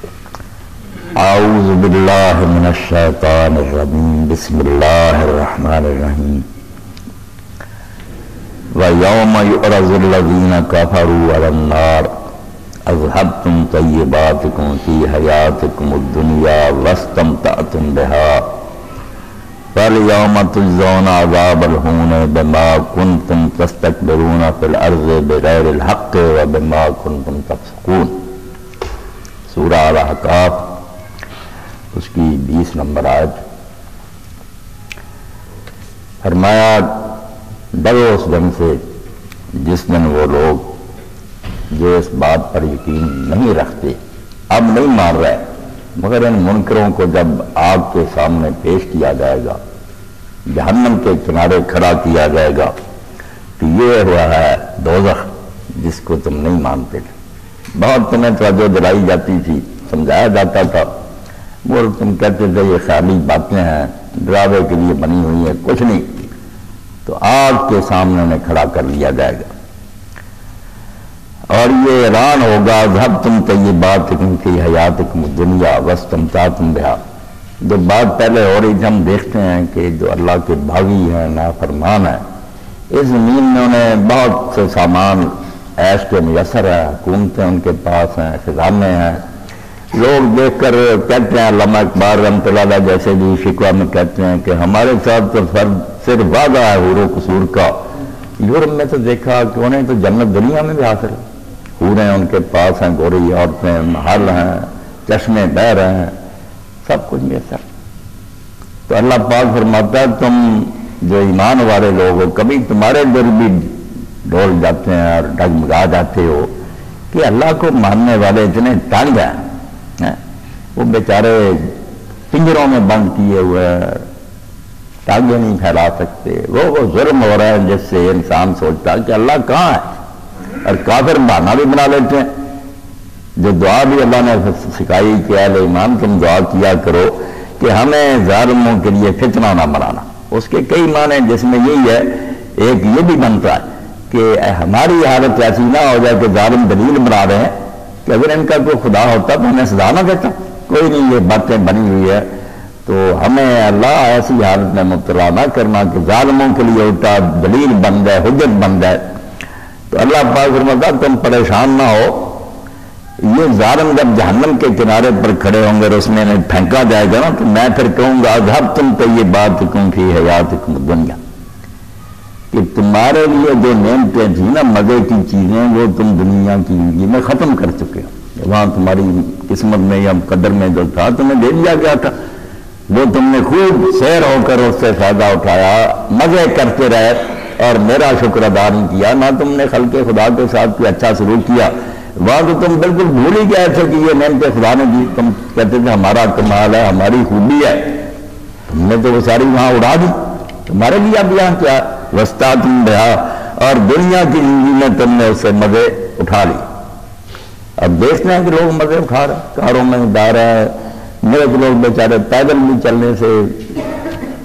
اعوذ باللہ من الشیطان الرجیم بسم اللہ الرحمن الرحیم وَيَوْمَ يُعْرَضُ الَّذِينَ كَفَرُوا عَلَى النَّارِ أَذْهَبْتُمْ طَيِّبَاتِكُمْ فِي حَيَاتِكُمُ الدُّنْيَا وَاسْتَمْتَعْتُمْ بِهَا فَالْيَوْمَ تُجْزَوْنَ عَذَابَ الْهُونِ بِمَا كُنْتُمْ تَسْتَكْبِرُونَ فِي الْأَرْضِ بِغَيْرِ الْحَقِّ وَبِمَا كُنْتُمْ تَفْسُقُونَ سورہ الاحقاف اس کی 20 نمبر آیت۔ فرمایا ڈرو اس دن سے جس دن وہ لوگ جو اس بات پر یقین نہیں رکھتے اب نہیں مان رہے مگر ان منکروں کو جب آگ کے سامنے پیش کیا جائے گا، جہنم کے کنارے کھڑا کیا جائے گا کہ یہ ہوا ہے دوزخ جس کو تم نہیں مانتے تھے۔ بہت تمہیں توجہ دلائی جاتی تھی، سمجھایا جاتا تھا، وہ تم کہتے تھے یہ خیالی باتیں ہیں، ڈراوے کے لیے بنی ہوئی ہیں، کچھ نہیں۔ تو آگ کے سامنے انہیں کھڑا کر لیا جائے گا اور یہ اعلان ہوگا ذهبتم طیباتکم فی حیاتکم الدنیا واستمتعتم بها۔ جو بات پہلے ہو رہی تھی، ہم دیکھتے ہیں کہ جو اللہ کے بھاگی ہیں، نافرمان ہیں، اس زمین میں انہیں بہت سے سامان عیش کے میسر ہیں، حکومتیں ان کے پاس ہیں، خزانے ہیں۔ لوگ دیکھ کر کہتے ہیں، علامہ اقبال رحمۃ اللہ علیہ جیسے بھی شکوہ میں کہتے ہیں کہ ہمارے ساتھ تو صرف وعدہ ہے حور و قصور کا۔ یورپ میں تو دیکھا کہ انہیں تو جنت دنیا میں بھی حاصل ہے، حوریں ان کے پاس ہیں، گوری عورتیں، محل ہیں، چشمے بہ رہے ہیں، سب کچھ میسر۔ تو اللہ پاک فرماتا ہے تم جو ایمان والے لوگ ہو، کبھی تمہارے دل بھی ڈول جاتے ہیں اور ڈگمگا جاتے ہو کہ اللہ کو ماننے والے اتنے تنگ ہیں، وہ بیچارے پنجروں میں بند کیے ہوئے ٹانگیں نہیں پھیلا سکتے، وہ ظلم ہو رہا ہے جس سے انسان سوچتا ہے کہ اللہ کہاں ہے، اور کافر بہانہ بھی بنا لیتے ہیں۔ جو دعا بھی اللہ نے سکھائی کہ اہل ایمان تم دعا کیا کرو کہ ہمیں ظالموں کے لیے فتنہ نہ بنانا، اس کے کئی معنی جس میں یہی ہے، ایک یہ بھی بنتا ہے کہ ہماری حالت ایسی نہ ہو جائے کہ ظالم دلیل بنا رہے ہیں کہ اگر ان کا کوئی خدا ہوتا تو ہمیں سزا نہ دیتا، کوئی نہیں، یہ باتیں بنی ہوئی ہے۔ تو ہمیں اللہ ایسی حالت میں مبتلا نہ کرنا کہ ظالموں کے لیے الٹا دلیل بن جائے، حجت بن جائے۔ تو اللہ پاک فرماتا تم پریشان نہ ہو، یہ ظالم جب جہنم کے کنارے پر کھڑے ہوں گے اور اس میں انہیں پھینکا جائے گا نا، تو میں پھر کہوں گا اذهبتم طیباتکم فی حیاتکم الدنیا، کہ تمہارے لیے جو نعمتیں تھیں نا، مزے کی چیزیں، وہ تم دنیا کی زندگی میں ختم کر چکے ہو۔ وہاں تمہاری قسمت میں یا قدر میں جو تھا تمہیں دے دیا گیا تھا، وہ تم نے خوب سیر ہو کر اس سے فائدہ اٹھایا، مزے کرتے رہے اور میرا شکر ادا نہیں کیا، نہ تم نے خلق خدا کے ساتھ کوئی اچھا سلوک کیا۔ وہاں تو تم بالکل بھول ہی گئے تھے کہ یہ نعمتیں خدا نے دی، تم کہتے تھے ہمارا کمال ہے، ہماری خوبی ہے، تم نے تو وہ ساری وہاں اڑا دی، تمہارے لیے اب یہاں کیا واستمتعتم بہا، اور دنیا کی زندگی میں تم نے اس سے مزے اٹھا لی۔ اب دیکھتے ہیں کہ لوگ مزے اٹھا رہے ہیں، کاروں میں جا رہے ہیں، میرے کو لوگ بیچارے پیدل بھی چلنے سے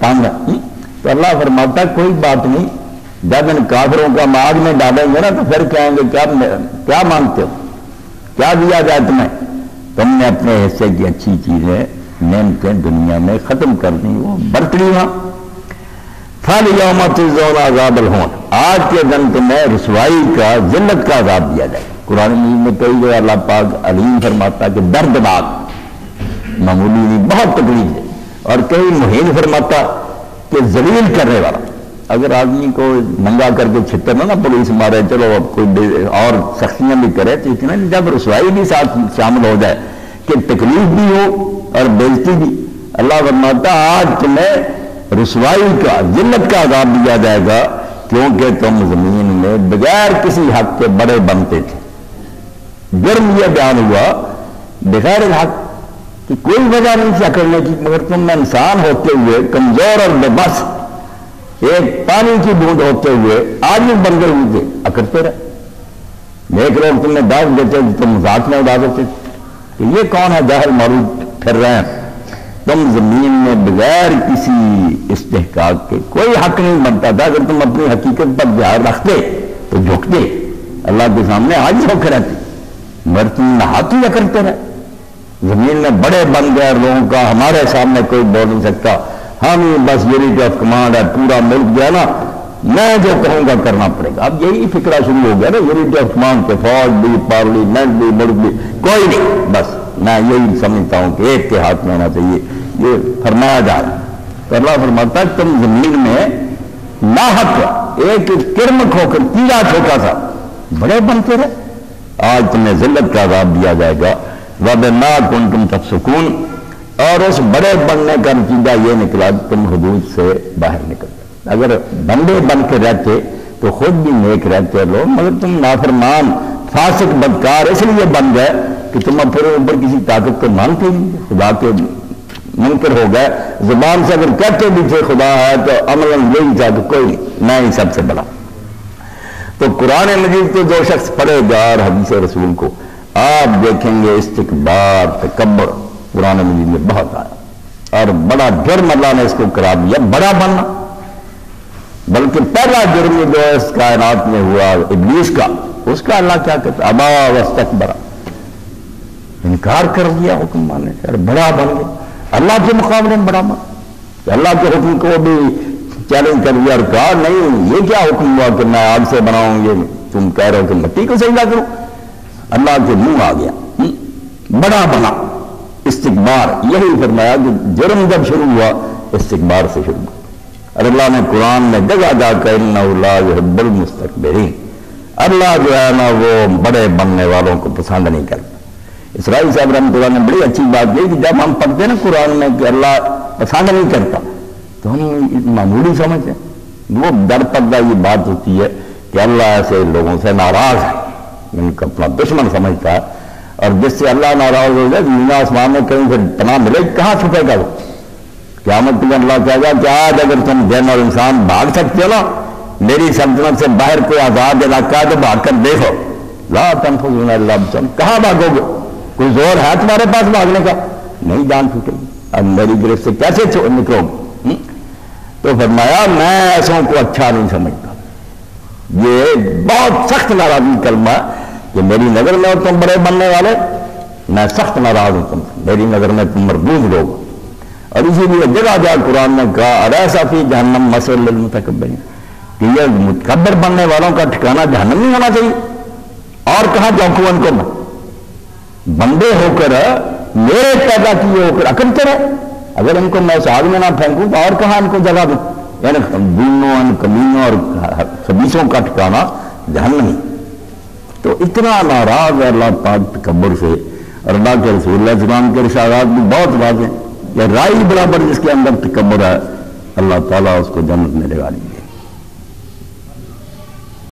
تنگ ہیں۔ تو اللہ فرماتا ہے کوئی بات نہیں، جب ان کافروں کا آگ میں ڈالیں گے نا تو پھر کہیں گے کیا مانگتے ہو، کیا دیا جائے تمہیں، تم نے اپنے حصے کی اچھی چیزیں نعمتیں دنیا میں ختم کر دی، وہ برت لی وہاں۔ فَالْيَوْمَ تُجْزَوْنَ عَذَابَ الْهُونِ، آج کے دن تمہیں رسوائی کا، ذلت کا عذاب دیا جائے۔ قرآن مجید میں کئی جگہ اللہ پاک علیم فرماتا ہے کہ دردناک، معمولی نہیں، بہت تکلیف ہے، اور کئی مہین فرماتا کہ ذلیل کرنے والا۔ اگر آدمی کو ننگا کر کے چھتر نہ پولیس مارے، چلو اب کوئی اور سختیاں بھی کرے، تو اتنا جب رسوائی بھی ساتھ شامل ہو جائے کہ تکلیف بھی ہو اور بےزتی بھی، اللہ فرماتا آج تمہیں رسوائی کا، ذلت کا عذاب دیا جائے گا، کیونکہ تم زمین میں بغیر کسی حق کے بڑے بنتے تھے۔ جرم یہ بیان ہوا بغیر الحق کہ کوئی وجہ نہیں تھی اکڑنے کی، مگر تم انسان ہوتے ہوئے کمزور اور بے بس، ایک پانی کی بوند ہوتے ہوئے آدمی بن گئے ہوئے اکڑتے رہے۔ ایک لوگ تمہیں دعوت دیتے تم مذاق میں اڑا دیتے کہ یہ کون ہے جاہل معروف پھر رہے ہیں۔ تم زمین میں بغیر کسی استحقاق کے کوئی حق نہیں بنتا تھا، اگر تم اپنی حقیقت پر دھیان رکھتے تو جھکتے، اللہ کے سامنے عاجز ہو کے رہتے، مگر تم نہاتے یا کرتے رہے۔ زمین میں بڑے بن گئے لوگوں کا ہمارے سامنے کوئی بول نہیں سکتا، ہم بس یونٹی آف کمانڈ ہے، پورا ملک جو ہے نا میں جو کہوں گا کرنا پڑے گا۔ اب یہی فکرہ شروع ہو گیا نا یونٹی آف کمانڈ پہ، فوج بھی، پارلیمنٹ بھی، ملک بھی، کوئی نہیں، بس میں یہی سمجھتا ہوں کہ ایک کے ہاتھ میں ہونا چاہیے، یہ فرمایا جا رہا ہے۔ تو اللہ فرماتا ہے تم زمین میں لاحق ایک کرم کھو کر کیڑا چھوٹا سا بڑے بنتے رہے، آج تمہیں ذلت کا عذاب دیا جائے گا۔ وَبِمَا كُنْتُمْ تَفْسُقُونَ، اور اس بڑے بننے کا نتیجہ یہ نکلا کہ تم حدود سے باہر نکل گئے۔ اگر بندے بن کے رہتے تو خود بھی نیک رہتے لوگ، مگر تم نافرمان فاسق بدکار اس لیے بن گئے کہ تم اب پھر اوپر کسی طاقت کو مانتے نہیں، خدا کے منکر ہو گئے۔ زبان سے اگر کہتے بھی تھے خدا ہے تو عملاً یہی تھا کہ کوئی نہیں، میں ہی سب سے بڑا۔ تو قرآن مجید کو جو شخص پڑھے گا اور حدیث رسول کو، آپ دیکھیں گے استکبار، تکبر قرآن مجید میں بہت آیا، اور بڑا جرم اللہ نے اس کو قرار دیا، بڑا بننا۔ بلکہ پہلا جرم جو اس کائنات میں ہوا ابلیس کا، اس کا اللہ کیا کہتا؟ ابا واستکبر، انکار کر دیا حکم ماننے سے، اور بڑا بن گیا، اللہ کے مقابلے میں بڑا بن، اللہ کے حکم کو بھی چیلنج کر دیا اور کہا نہیں یہ کیا حکم ہوا کہ میں آگ سے بناؤں، یہ تم کہہ رہے ہو کہ مٹی کو سجدہ کرو، اللہ کے منہ آ گیا، بڑا بنا، استکبار۔ یہی فرمایا کہ جرم جب شروع ہوا استکبار سے شروع ہوا، اور اللہ نے قرآن میں جگہ جا کر انہ لا یحب المستکبرین، اللہ جو ہے نا وہ بڑے بننے والوں کو پسند نہیں کرتا۔ اسرائیل صاحب رحمۃ اللہ نے بڑی اچھی بات کی کہ جب ہم پڑھتے ہیں نا قرآن میں کہ اللہ پسند نہیں کرتا تو ہم معمولی سمجھتے ہیں، وہ در پردہ یہ بات ہوتی ہے کہ اللہ ایسے لوگوں سے ناراض ہے، ان کا اپنا دشمن سمجھتا ہے، اور جس سے اللہ ناراض ہو جائے دنیا آسمان میں کہیں سے پناہ ملے، کہاں چھپے گا وہ؟ قیامت میں اللہ کہے گا کہ آج اگر تم جن اور انسان بھاگ سکتے ہو نا میری سلطنت سے باہر کوئی آزاد علاقہ ہے تو بھاگ کر دیکھو، لا تنفذون الا بسم، کہاں بھاگو گے؟ کوئی زور ہے تمہارے پاس بھاگنے کا؟ نہیں جان چھوٹے گی، اب میری گرفت سے کیسے نکلو گے؟ تو فرمایا میں ایسوں کو اچھا نہیں سمجھتا، یہ بہت سخت ناراضی کلمہ ہے کہ میری نظر میں تم بڑے بننے والے، میں سخت ناراض ہوں تم سے، میری نظر میں تم مردود لوگ۔ اور اسی لیے جگہ جا قرآن نے کہا الیس فی جہنم مثوی للمتکبرین، کہ یہ متکبر بننے والوں کا ٹھکانہ جہنم نہیں ہونا چاہیے، اور کہاں جاؤں ان کو میں بندے ہو کر میرے پیدا کیے ہو کر اکڑتے رہے، اگر ان کو میں اس آگ میں نہ پھینکوں تو اور کہاں ان کو جگہ دوں؟ یعنی دینوں کمینوں اور خبیثوں کا ٹھکانہ جہنم۔ تو اتنا ناراض ہے اللہ پاک تکبر سے، اور اللہ کے رسول اللہ علیہ وسلم کے ارشادات بھی بہت واضح ہیں، یہ رائی برابر جس کے اندر تکبر ہے اللہ تعالیٰ اس کو جنت میں لگا دیں گے۔